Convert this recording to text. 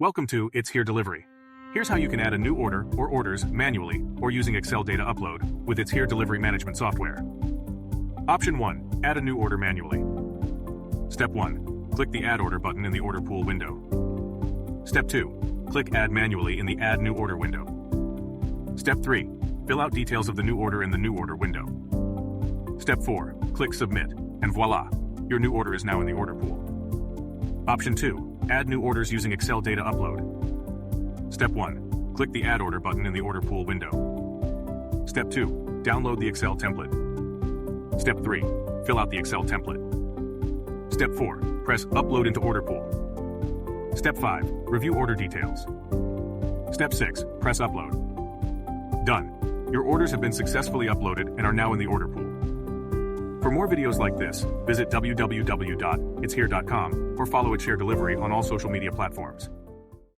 Welcome to It's Here Delivery. Here's how you can add a new order or orders manually or using Excel data upload with It's Here Delivery Management software. Option 1. Add a new order manually. Step 1. Click the Add Order button in the Order Pool window. Step 2. Click Add Manually in the Add New Order window. Step 3. Fill out details of the new order in the New Order window. Step 4. Click Submit, and voila! Your new order is now in the order pool. Option 2. Add new orders using Excel data upload. Step 1. Click the Add Order button in the Order Pool window. Step 2. Download the Excel template. Step 3. Fill out the Excel template. Step 4. Press Upload into Order Pool. Step 5. Review order details. Step 6. Press Upload. Done. Your orders have been successfully uploaded and are now in the order pool. For more videos like this, visit www.itshere.com or follow It's Here Delivery on all social media platforms.